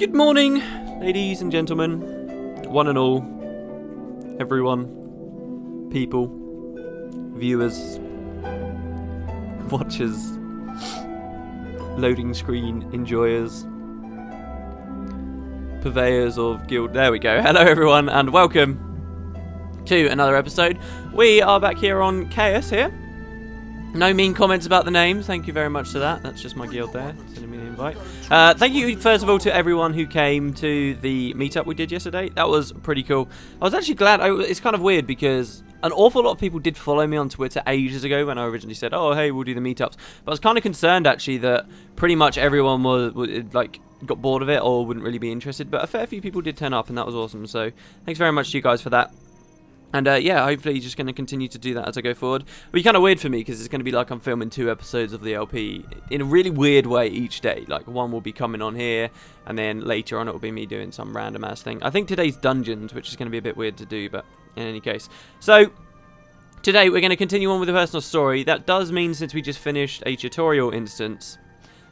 Good morning, ladies and gentlemen, one and all, everyone, people, viewers, watchers, loading screen enjoyers, purveyors of guild. There we go. Hello everyone and welcome to another episode. We are back here on Chaos here. No mean comments about the name. Thank you very much for that. That's just my guild there. Sending me an invite. Thank you first of all to everyone who came to the meetup we did yesterday. That was pretty cool. I was actually glad. It's kind of weird because an awful lot of people did follow me on Twitter ages ago when I originally said, oh hey, we'll do the meetups. But I was kind of concerned actually that pretty much everyone was like got bored of it or wouldn't really be interested. But a fair few people did turn up and that was awesome. So thanks very much to you guys for that. And yeah, hopefully just going to continue to do that as I go forward. It'll be kind of weird for me because it's going to be like I'm filming 2 episodes of the LP in a really weird way each day. Like one will be coming on here and then later on it will be me doing some random ass thing. I think today's dungeons, which is going to be a bit weird to do, but in any case. So today we're going to continue on with the personal story. That does mean since we just finished a tutorial instance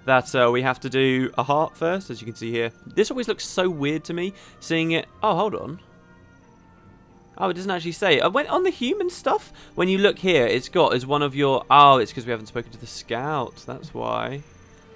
that we have to do a heart first, as you can see here. This always looks so weird to me seeing it. Oh, hold on. Oh, it doesn't actually say. I went on the human stuff. When you look here, it's got as one of your... Oh, it's because we haven't spoken to the scout. That's why.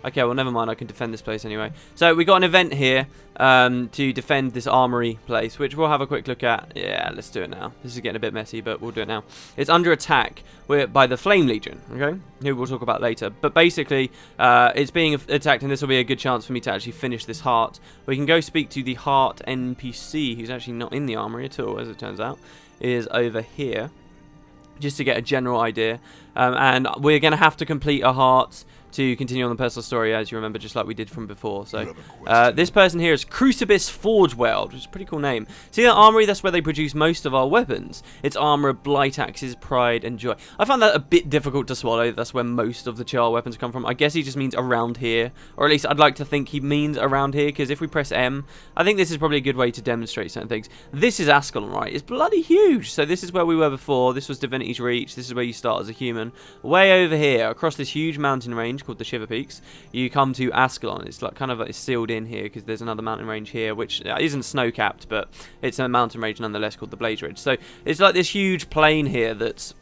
Okay, well, never mind. I can defend this place anyway. So, we got an event here to defend this armory place, which we'll have a quick look at. Yeah, let's do it now. This is getting a bit messy, but we'll do it now. It's under attack by the Flame Legion, okay? Who we'll talk about later. But basically, it's being attacked, and this will be a good chance for me to actually finish this heart. We can go speak to the heart NPC, who's actually not in the armory at all, as it turns out, is over here, just to get a general idea. And we're going to have to complete a heart to continue on the personal story, as you remember, just like we did from before. So this person here is Crucibus Forgeweld, which is a pretty cool name. See that armory? That's where they produce most of our weapons. It's armor, blight axes, pride, and joy. I found that a bit difficult to swallow. That's where most of the Charr weapons come from. I guess he just means around here, or at least I'd like to think he means around here, because if we press M, I think this is probably a good way to demonstrate certain things. This is Ascalon, right? It's bloody huge. So this is where we were before. This was Divinity's Reach. This is where you start as a human. Way over here, across this huge mountain range called the Shiver Peaks, you come to Ascalon. It's like kind of like sealed in here because there's another mountain range here which isn't snow-capped, but it's a mountain range nonetheless called the Blaze Ridge. So it's like this huge plain here that's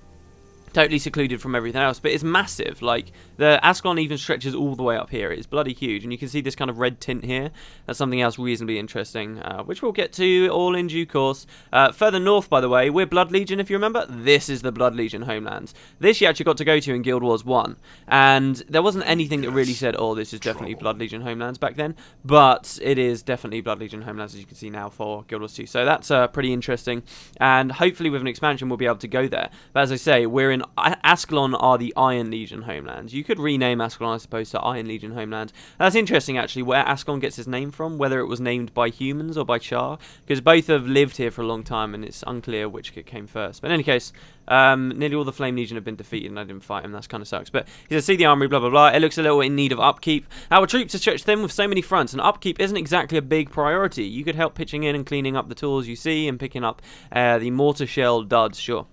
totally secluded from everything else, but it's massive. Like the Ascalon even stretches all the way up here. It's bloody huge, and you can see this kind of red tint here. That's something else reasonably interesting, which we'll get to all in due course. Further north, by the way, we're Blood Legion, if you remember. This is the Blood Legion homelands. This you actually got to go to in Guild Wars 1, and there wasn't anything that really said, oh, this is definitely Blood Legion homelands back then, but it is definitely Blood Legion homelands, as you can see now for Guild Wars 2. So that's pretty interesting, and hopefully with an expansion we'll be able to go there. But as I say, we're in Ascalon are the Iron Legion homelands. You could rename Ascalon, I suppose, to Iron Legion homelands. That's interesting, actually, where Ascalon gets its name from, whether it was named by humans or by Charr, because both have lived here for a long time, and it's unclear which came first. But in any case, nearly all the Flame Legion have been defeated, and I didn't fight him. That kind of sucks. But he says, see the armory, blah, blah, blah. It looks a little in need of upkeep. Our troops are stretched thin with so many fronts, and upkeep isn't exactly a big priority. You could help pitching in and cleaning up the tools you see and picking up the mortar shell duds, sure.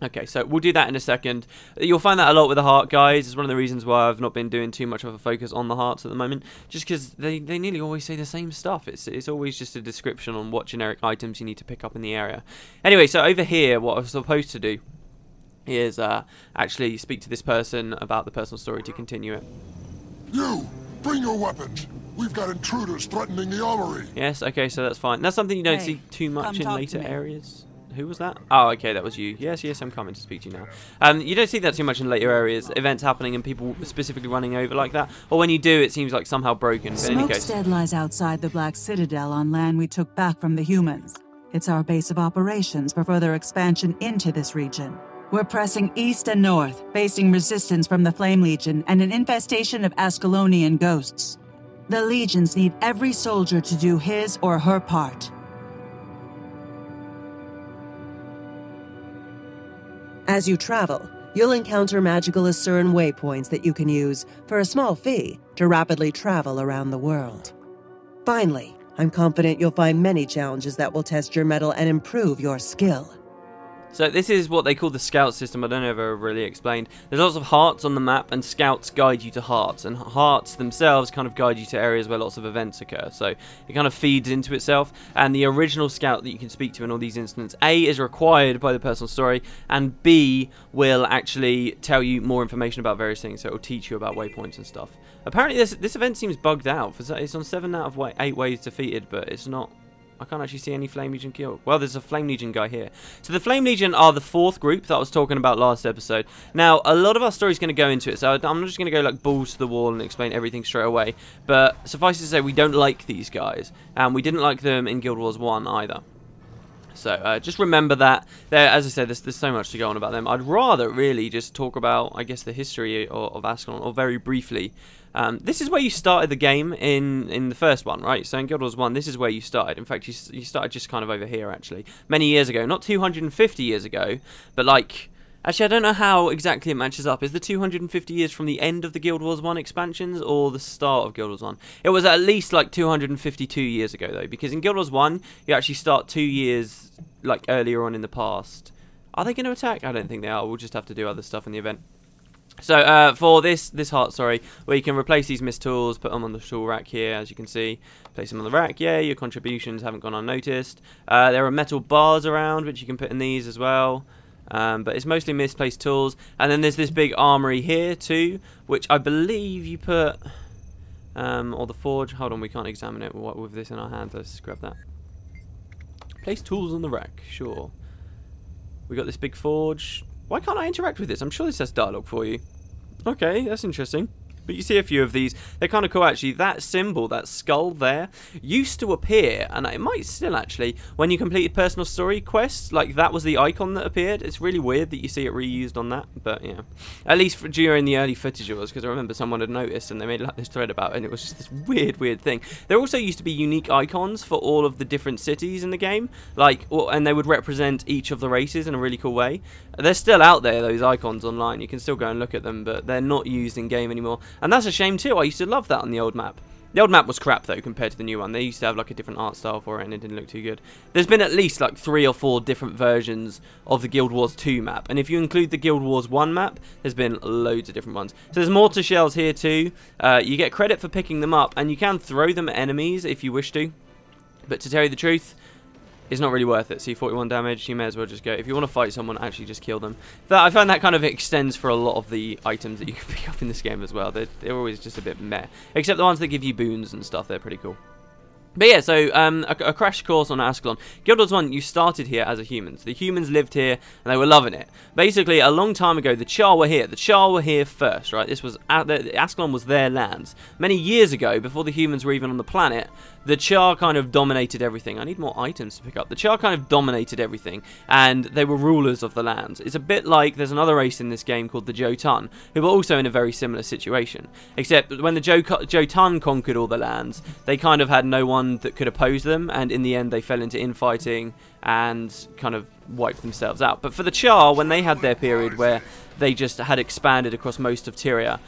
Okay, so we'll do that in a second. You'll find that a lot with the heart, guys. It's one of the reasons why I've not been doing too much of a focus on the hearts at the moment, just because they nearly always say the same stuff. It's always just a description on what generic items you need to pick up in the area. Anyway, so over here, what I was supposed to do is actually speak to this person about the personal story to continue it. You! Bring your weapons! We've got intruders threatening the armory! Yes, okay, so that's fine. That's something you don't see too much in later areas. Who was that? Oh, okay, that was you. Yes, I'm coming to speak to you now. You don't see that too much in later areas, events happening and people specifically running over like that. Or when you do, it seems like somehow broken. But in any case, Smokestead lies outside the Black Citadel on land we took back from the humans. It's our base of operations for further expansion into this region. We're pressing east and north, facing resistance from the Flame Legion and an infestation of Ascalonian ghosts. The legions need every soldier to do his or her part. As you travel, you'll encounter magical Asuran waypoints that you can use, for a small fee, to rapidly travel around the world. Finally, I'm confident you'll find many challenges that will test your mettle and improve your skill. So this is what they call the scout system. I don't know if I ever really explained. There's lots of hearts on the map, and scouts guide you to hearts, and hearts themselves kind of guide you to areas where lots of events occur. So it kind of feeds into itself, and the original scout that you can speak to in all these instances, A, is required by the personal story, and B, will actually tell you more information about various things, so it will teach you about waypoints and stuff. Apparently this event seems bugged out. It's on 7 out of 8 ways defeated, but it's not... I can't actually see any Flame Legion killed. Well, there's a Flame Legion guy here. So the Flame Legion are the 4th group that I was talking about last episode. Now, a lot of our story is going to go into it, so I'm not just going to go like balls to the wall and explain everything straight away. But suffice to say, we don't like these guys, and we didn't like them in Guild Wars 1 either. So just remember that. As I said, there's so much to go on about them. I'd rather really just talk about, I guess, the history of Ascalon, or very briefly. This is where you started the game in the first one, right? So in Guild Wars 1, this is where you started. In fact, you started just kind of over here, actually. Many years ago. Not 250 years ago, but like... Actually, I don't know how exactly it matches up. Is the 250 years from the end of the Guild Wars 1 expansions or the start of Guild Wars 1? It was at least like 252 years ago, though, because in Guild Wars 1, you actually start 2 years like earlier on in the past. Are they going to attack? I don't think they are. We'll just have to do other stuff in the event. So for this heart, sorry, where you can replace these mist tools, put them on the tool rack here, as you can see, place them on the rack. Yeah, your contributions haven't gone unnoticed. There are metal bars around which you can put in these as well. But it's mostly misplaced tools. And then there's this big armory here too, which I believe you put, or the forge. Hold on, we can't examine it with this in our hand. Let's grab that. Place tools on the rack, sure. We got this big forge. Why can't I interact with this? I'm sure this has dialogue for you. Okay, that's interesting. But you see a few of these. They're kind of cool, actually. That symbol, that skull there, used to appear, and it might still, actually, when you completed personal story quests. Like, that was the icon that appeared. It's really weird that you see it reused on that. But, yeah. At least during the early footage it was, because I remember someone had noticed, and they made like this thread about it, and it was just this weird thing. There also used to be unique icons for all of the different cities in the game. Like, and they would represent each of the races in a really cool way. They're still out there, those icons online. You can still go and look at them, but they're not used in game anymore. And that's a shame too. I used to love that on the old map. The old map was crap though compared to the new one. They used to have like a different art style for it, and it didn't look too good. There's been at least like 3 or 4 different versions of the Guild Wars 2 map, and if you include the Guild Wars 1 map, there's been loads of different ones. So there's mortar shells here too. You get credit for picking them up, and you can throw them at enemies if you wish to. But to tell you the truth, it's not really worth it. See, 41 damage, you may as well just go. If you want to fight someone, actually just kill them. I find that kind of extends for a lot of the items that you can pick up in this game as well. They're always just a bit meh. Except the ones that give you boons and stuff, they're pretty cool. But yeah, so a crash course on Ascalon. Guild Wars 1, you started here as a humans. The humans lived here, and they were loving it. Basically, a long time ago, the Charr were here. The Charr were here first, right? This was Ascalon was their lands. Many years ago, before the humans were even on the planet, the Charr kind of dominated everything. I need more items to pick up. The Charr kind of dominated everything, and they were rulers of the lands. It's a bit like there's another race in this game called the Jotun, who were also in a very similar situation. Except when the Jotun conquered all the lands, they kind of had no one that could oppose them, and in the end they fell into infighting and kind of wiped themselves out. But for the Charr, when they had their period where they just had expanded across most of Tyria,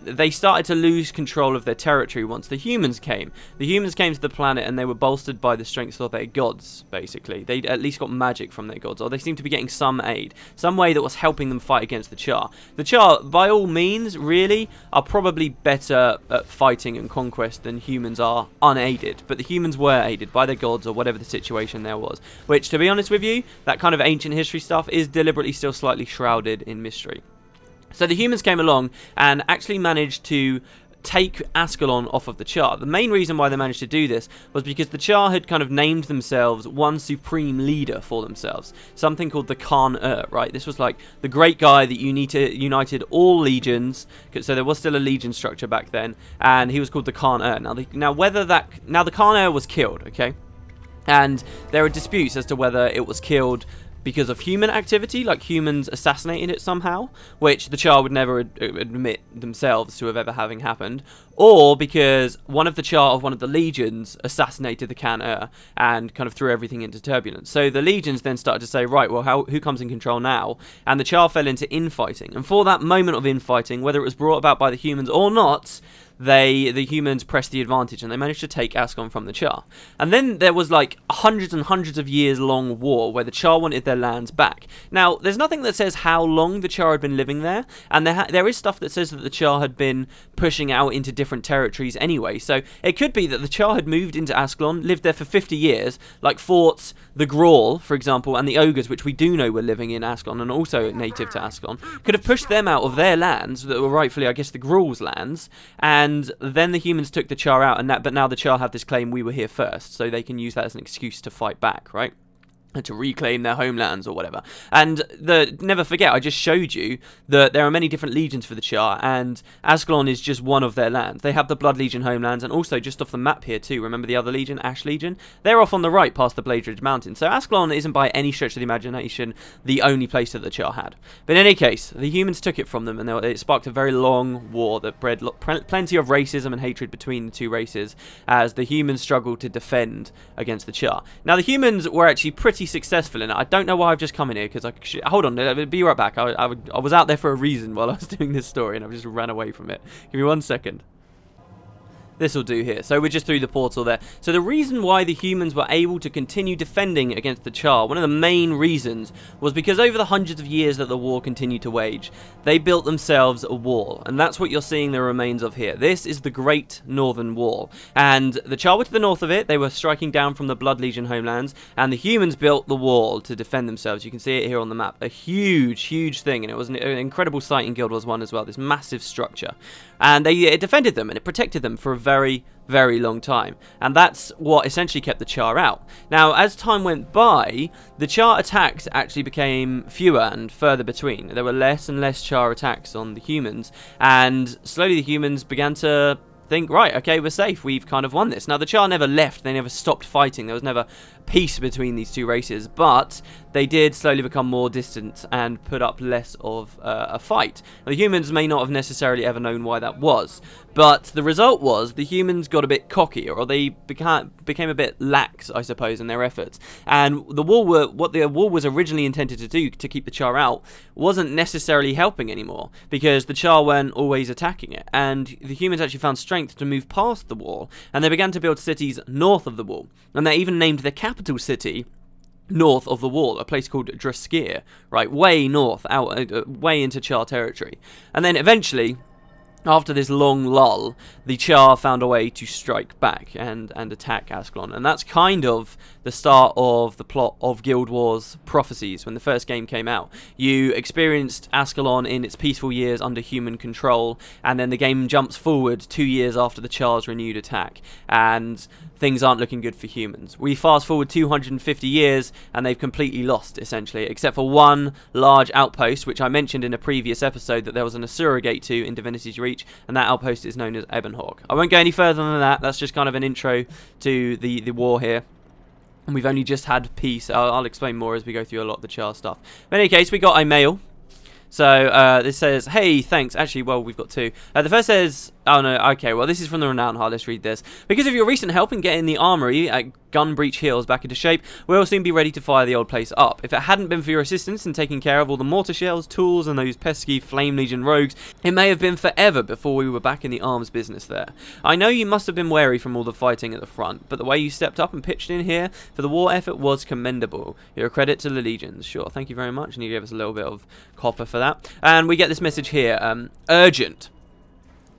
they started to lose control of their territory once the humans came. The humans came to the planet, and they were bolstered by the strength of their gods, basically. They at least got magic from their gods, or they seemed to be getting some aid, some way that was helping them fight against the Charr. The Charr, by all means, really, are probably better at fighting and conquest than humans are unaided, but the humans were aided by their gods, or whatever the situation there was, which, to be honest with you, that kind of ancient history stuff is deliberately still slightly shrouded in mystery. So the humans came along and actually managed to take Ascalon off of the Charr. The main reason why they managed to do this was because the Charr had kind of named themselves one supreme leader for themselves, something called the Charr I, right? This was like the great guy that united all legions, so there was still a legion structure back then, and he was called the Charr I. Now the Charr I was killed, okay? And there are disputes as to whether it was killed because of human activity, like humans assassinated it somehow, which the Charr would never admit themselves to have ever having happened, or because one of the Charr of one of the legions assassinated the Charr I and kind of threw everything into turbulence. So the legions then started to say, right, well, who comes in control now? And the Charr fell into infighting. And for that moment of infighting, whether it was brought about by the humans or not, the humans pressed the advantage and they managed to take Ascalon from the Charr. And then there was like hundreds and hundreds of years long war where the Charr wanted their lands back. Now, there's nothing that says how long the Charr had been living there, and there is stuff that says that the Charr had been pushing out into different territories anyway. So it could be that the Charr had moved into Ascalon, lived there for 50 years, like fought the Grawl, for example, and the Ogres, which we do know were living in Ascalon and also native to Ascalon, could have pushed them out of their lands that were rightfully, I guess, the Grawl's lands, and then the humans took the Charr out, but now the Charr have this claim we were here first, so they can use that as an excuse to fight back, right? And to reclaim their homelands or whatever. And never forget, I just showed you that there are many different legions for the Charr, and Ascalon is just one of their lands. They have the Blood Legion homelands, and also just off the map here too, remember the other legion, Ash Legion? They're off on the right past the Bladridge Mountain. So Ascalon isn't by any stretch of the imagination the only place that the Charr had. But in any case, the humans took it from them, and it sparked a very long war that bred plenty of racism and hatred between the two races, as the humans struggled to defend against the Charr. Now the humans were actually pretty successful in it. I don't know why I've just come in here, because hold on, I'll be right back. I was out there for a reason while I was doing this story, and I've just ran away from it. Give me 1 second. This will do here. So we're just through the portal there. So the reason why the humans were able to continue defending against the Charr, one of the main reasons, was because over the hundreds of years that the war continued to wage, they built themselves a wall. And that's what you're seeing the remains of here. This is the Great Northern Wall. And the Charr were to the north of it. They were striking down from the Blood Legion homelands. And the humans built the wall to defend themselves. You can see it here on the map. A huge, huge thing. And it was an incredible sight in Guild Wars 1 as well. This massive structure. And it defended them and it protected them for a very, very long time. And that's what essentially kept the Charr out. Now, as time went by, the Charr attacks actually became fewer and further between. There were less and less Charr attacks on the humans. And slowly the humans began to think, right, okay, we're safe. We've kind of won this. Now, the Charr never left. They never stopped fighting. There was never peace between these two races, but they did slowly become more distant and put up less of a fight. Now, the humans may not have necessarily ever known why that was, but the result was the humans got a bit cocky, or they became a bit lax, I suppose, in their efforts. And what the wall was originally intended to do, to keep the Charr out, wasn't necessarily helping anymore, because the Charr weren't always attacking it, and the humans actually found strength to move past the wall, and they began to build cities north of the wall, and they even named the capital city north of the wall, a place called Breaksteel, right, way north, out, way into Charr territory. And then eventually, after this long lull, the Charr found a way to strike back and attack Ascalon. And that's kind of the start of the plot of Guild Wars Prophecies. When the first game came out, you experienced Ascalon in its peaceful years under human control, and then the game jumps forward 2 years after the Charr's renewed attack, and things aren't looking good for humans. We fast forward 250 years, and they've completely lost, essentially, except for one large outpost, which I mentioned in a previous episode that there was an Asura gate to in Divinity's Reach, and that outpost is known as Ebonhawk. I won't go any further than that. That's just kind of an intro to the war here. And we've only just had peace. I'll explain more as we go through a lot of the Charr stuff. But in any case, we got a mail. So this says, hey, thanks. Actually, well, we've got two. The first says, oh no, okay, well, this is from the Renowned Heart. Let's read this. Because of your recent help in getting the armory at Gunbreach Hills back into shape, we'll soon be ready to fire the old place up. If it hadn't been for your assistance in taking care of all the mortar shells, tools, and those pesky Flame Legion rogues, it may have been forever before we were back in the arms business there. I know you must have been wary from all the fighting at the front, but the way you stepped up and pitched in here for the war effort was commendable. You're a credit to the Legions. Sure, thank you very much, and you gave us a little bit of copper for that. And we get this message here, urgent.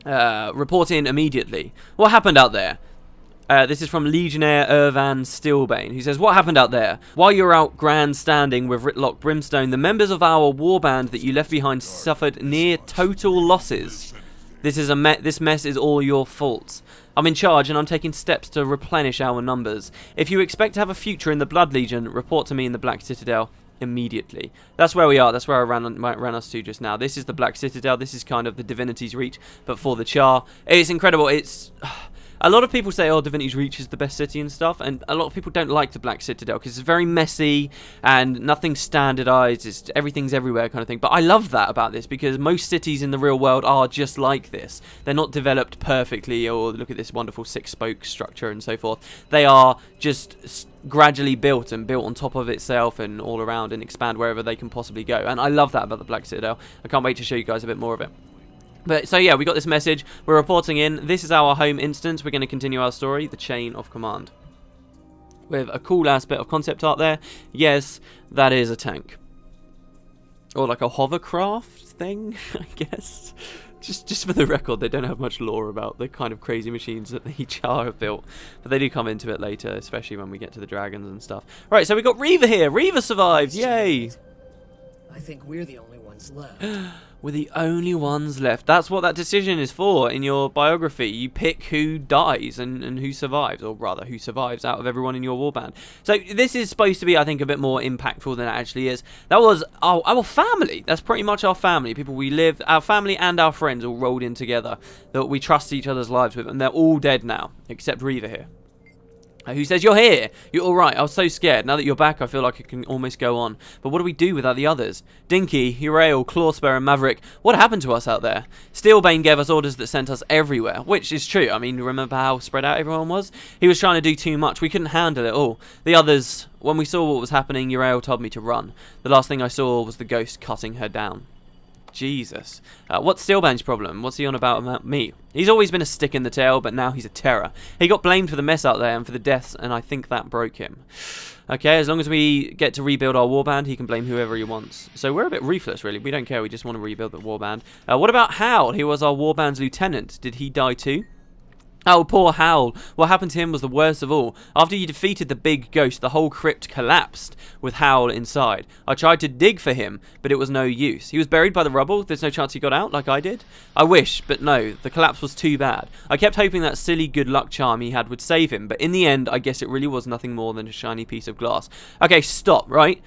Report in immediately. What happened out there? This is from Legionnaire Irvan Steelbane, who says, what happened out there? While you were out grandstanding with Ritlock Brimstone, the members of our warband that you left behind suffered near total losses. This mess is all your fault. I'm in charge and I'm taking steps to replenish our numbers. If you expect to have a future in the Blood Legion, report to me in the Black Citadel immediately. That's where we are. That's where I ran us to just now. This is the Black Citadel. This is kind of the Divinity's Reach, but for the Charr. It's incredible. It's a lot of people say, oh, Divinity's Reach is the best city and stuff, and a lot of people don't like the Black Citadel because it's very messy and nothing's standardized. Everything's everywhere kind of thing. But I love that about this because most cities in the real world are just like this. They're not developed perfectly, or look at this wonderful six-spoke structure and so forth. They are just gradually built and built on top of itself and all around and expand wherever they can possibly go. And I love that about the Black Citadel. I can't wait to show you guys a bit more of it. But so yeah, we got this message. We're reporting in. This is our home instance. We're going to continue our story, the chain of command, with a cool ass bit of concept art there. Yes, that is a tank, or like a hovercraft thing, I guess. Just for the record, they don't have much lore about the kind of crazy machines that the Charr have built, but they do come into it later, especially when we get to the dragons and stuff. Right, so we got Reaver here. Reaver survived. Yay! I think we're the only ones left. We're the only ones left. That's what that decision is for in your biography. You pick who dies and who survives, or rather, who survives out of everyone in your warband. So this is supposed to be, I think, a bit more impactful than it actually is. That was our family. That's pretty much our family. People we live, our family and our friends all rolled in together that we trust each other's lives with, and they're all dead now, except Reaver here. Who says, you're here, you're alright, I was so scared, now that you're back I feel like I can almost go on. But what do we do without the others? Dinky, Urael, Clawspur and Maverick, what happened to us out there? Steelbane gave us orders that sent us everywhere, which is true. I mean, remember how spread out everyone was? He was trying to do too much, we couldn't handle it all. The others, when we saw what was happening, Urael told me to run. The last thing I saw was the ghost cutting her down. Jesus. What's Steelbane's problem? What's he on about me? He's always been a stick in the tail, but now he's a terror. He got blamed for the mess out there and for the deaths, and I think that broke him. Okay, as long as we get to rebuild our warband, he can blame whoever he wants. So we're a bit ruthless, really. We don't care. We just want to rebuild the warband. What about Howl? He was our warband's lieutenant. Did he die too? Oh, poor Howl. What happened to him was the worst of all. After you defeated the big ghost, the whole crypt collapsed with Howl inside. I tried to dig for him, but it was no use. He was buried by the rubble. There's no chance he got out like I did. I wish, but no. The collapse was too bad. I kept hoping that silly good luck charm he had would save him, but in the end, I guess it really was nothing more than a shiny piece of glass. Okay, stop, right?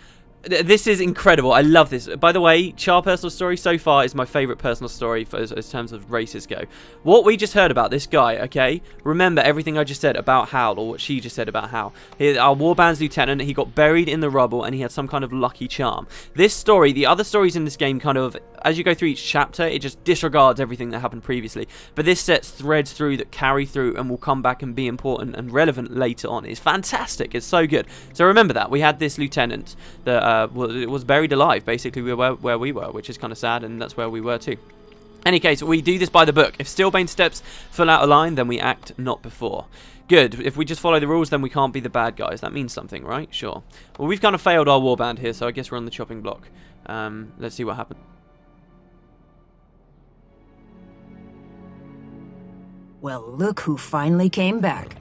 This is incredible. I love this. By the way, Charr personal story so far is my favourite personal story as terms of races go. What we just heard about this guy, okay? Remember everything I just said about Howl, or what she just said about Howl. Our warband's lieutenant, he got buried in the rubble and he had some kind of lucky charm. This story, the other stories in this game kind of, as you go through each chapter, it just disregards everything that happened previously. But this sets threads through that carry through and will come back and be important and relevant later on. It's fantastic. It's so good. So remember that. We had this lieutenant that it was buried alive. Basically, we were where we were, which is kind of sad, and that's where we were too. Any case, we do this by the book. If Steelbane steps full out of line, then we act not before. Good. If we just follow the rules, then we can't be the bad guys. That means something, right? Sure. Well, we've kind of failed our warband here, so I guess we're on the chopping block. Let's see what happens. Well, look who finally came back.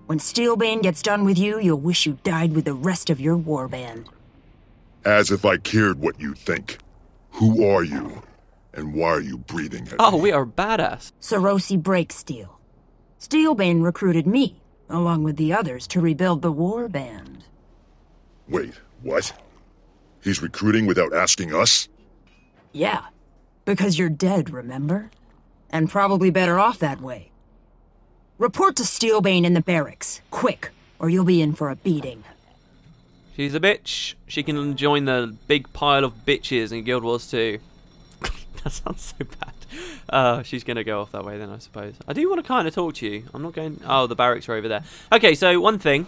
When Steelbane gets done with you, you'll wish you died with the rest of your warband. As if I cared what you think. Who are you? And why are you breathing at Oh, me? we are badass. Sarosi Breaksteel. Steelbane recruited me, along with the others, to rebuild the warband. Wait, what? He's recruiting without asking us? Yeah, because you're dead, remember? And probably better off that way. Report to Steelbane in the barracks, quick, or you'll be in for a beating. She's a bitch. She can join the big pile of bitches in Guild Wars 2. That sounds so bad. She's going to go off that way then, I suppose. I do want to kind of talk to you. I'm not going... Oh, the barracks are over there. Okay, so one thing.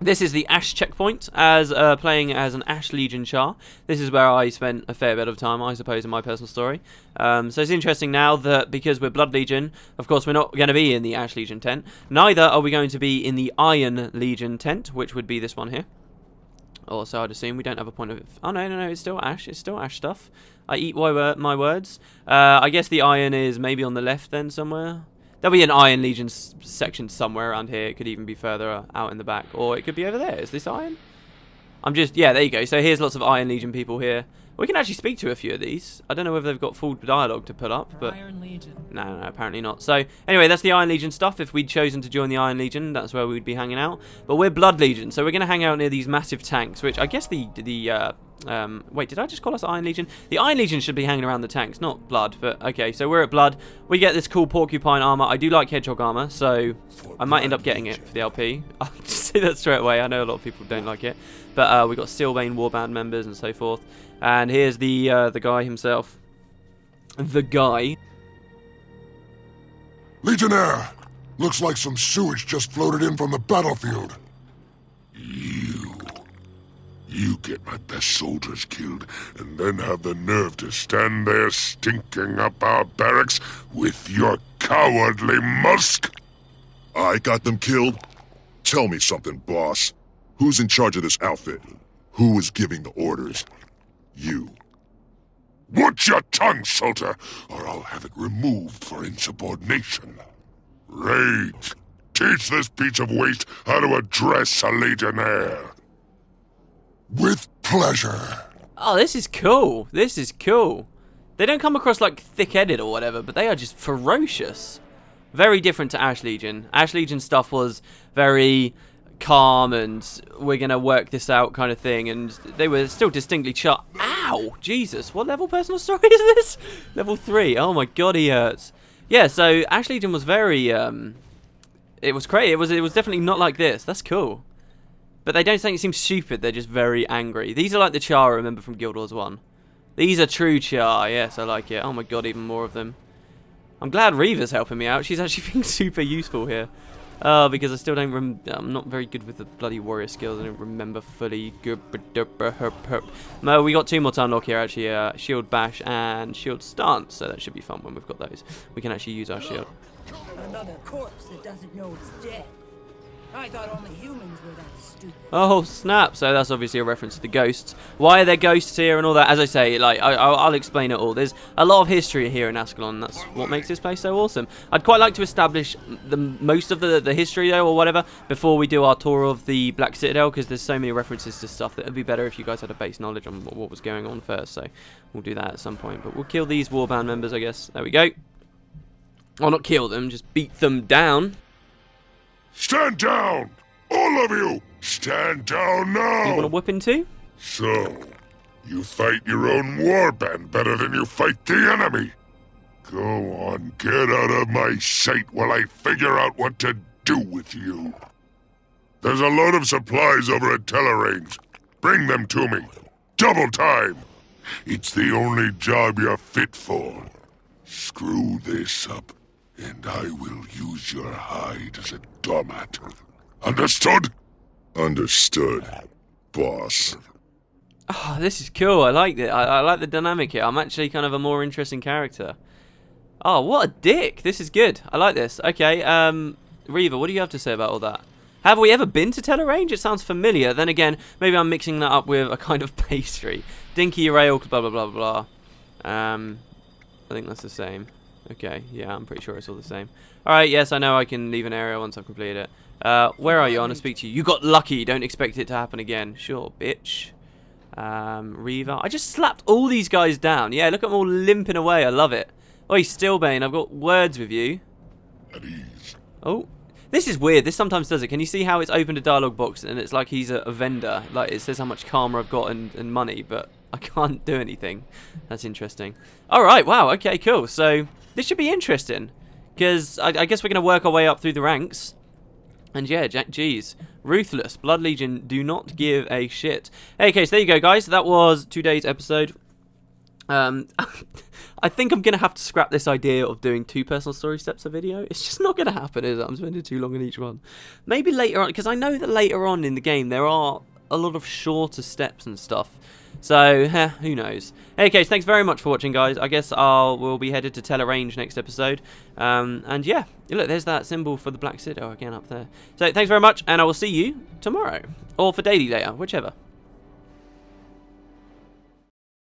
This is the Ash checkpoint, as playing as an Ash Legion Charr. This is where I spent a fair bit of time, I suppose, in my personal story. So it's interesting now that because we're Blood Legion, of course we're not going to be in the Ash Legion tent. Neither are we going to be in the Iron Legion tent, which would be this one here. Or so I'd assume. We don't have a point of... Oh, no, it's still Ash. It's still Ash stuff. I eat my words. I guess the Iron is maybe on the left then somewhere. There'll be an Iron Legion section somewhere around here. It could even be further out in the back. Or it could be over there. Is this Iron? I'm just... Yeah, there you go. So here's lots of Iron Legion people here. We can actually speak to a few of these. I don't know whether they've got full dialogue to put up, but... Iron Legion. No, apparently not. So, anyway, that's the Iron Legion stuff. If we'd chosen to join the Iron Legion, that's where we'd be hanging out. But we're Blood Legion, so we're going to hang out near these massive tanks, which I guess wait, did I just call us Iron Legion? The Iron Legion should be hanging around the tanks, not Blood, but okay, so we're at Blood. We get this cool porcupine armor. I do like hedgehog armor, so I might end up getting it for the LP. I'll just say that straight away. I know a lot of people don't like it. But we've got Steelbane warband members and so forth. And here's the guy himself. The guy. Legionnaire! Looks like some You get my best soldiers killed, and then have the nerve to stand there stinking up our barracks with your cowardly musk? I got them killed? Tell me something, boss. Who's in charge of this outfit? Who is giving the orders? You. Watch your tongue, soldier, or I'll have it removed for insubordination. Rage, teach this piece of waste how to address a legionnaire. With pleasure. Oh, this is cool. This is cool. They don't come across like thick-headed or whatever, but they are just ferocious. Very different to Ash Legion. Ash Legion stuff was very calm and we're going to work this out kind of thing, and they were still distinctly Ow! Jesus, what level personal story is this? Level 3. Oh my god, he hurts. Yeah, so Ash Legion was very, it was crazy. It was definitely not like this. That's cool. But they don't think it seems stupid, they're just very angry. These are like the Charr I remember from Guild Wars 1. These are true Charr, yes, I like it. Oh my god, even more of them. I'm glad Reva's helping me out. She's actually being super useful here. Because I still don't I'm not very good with the bloody warrior skills. I don't remember fully. No, we got 2 more to unlock here actually. Shield Bash and Shield Stance. So that should be fun when we've got those. We can actually use our shield. Another corpse that doesn't know it's dead. I thought only humans were that stupid. Oh snap! So that's obviously a reference to the ghosts. Why are there ghosts here and all that? As I say, like I'll explain it all. There's a lot of history here in Ascalon. That's what makes this place so awesome. I'd quite like to establish most of the history though, or whatever, before we do our tour of the Black Citadel, because there's so many references to stuff that it'd be better if you guys had a base knowledge on what was going on first. So we'll do that at some point. But we'll kill these warband members, I guess. There we go. Well, not kill them, just beat them down. Stand down! All of you! Stand down now! You want a whooping too? So, you fight your own warband better than you fight the enemy. Go on, get out of my sight while I figure out what to do with you. There's a load of supplies over at Tellerrange. Bring them to me. Double time! It's the only job you're fit for. Screw this up, and I will use your hide as a doormat. Understood? Understood, boss. Oh, this is cool. I like it. I like the dynamic here. I'm actually kind of a more interesting character. Oh, what a dick. This is good. I like this. Okay, Reva, what do you have to say about all that? Have we ever been to Tellerrange? It sounds familiar. Then again, maybe I'm mixing that up with a kind of pastry. Dinky rail, blah, blah, blah, blah. I think that's the same. Okay, yeah, I'm pretty sure it's all the same. Alright, yes, I know I can leave an area once I've completed it. Where are you? I want to speak to you. You got lucky. Don't expect it to happen again. Sure, bitch. Reva. I just slapped all these guys down. Yeah, look at them all limping away. I love it. Oi, Steelbane, I've got words with you. At ease. Oh, this is weird. This sometimes does it. Can you see how it's opened a dialogue box and it's like he's a vendor? Like, it says how much karma I've got and money, but I can't do anything. That's interesting. Alright, wow, okay, cool. So, this should be interesting. Because I guess we're going to work our way up through the ranks. And yeah, geez. Ruthless. Blood Legion do not give a shit. Okay, so there you go, guys. That was today's episode. I think I'm going to have to scrap this idea of doing 2 personal story steps a video. It's just not going to happen, is it? I'm spending too long on each one. Maybe later on, because I know that later on in the game there are a lot of shorter steps and stuff. So, who knows. Okay, so thanks very much for watching, guys. I guess we'll be headed to Tellerrange next episode. And yeah, look, there's that symbol for the Black Citadel again up there. So, thanks very much, and I will see you tomorrow. Or for daily later, whichever.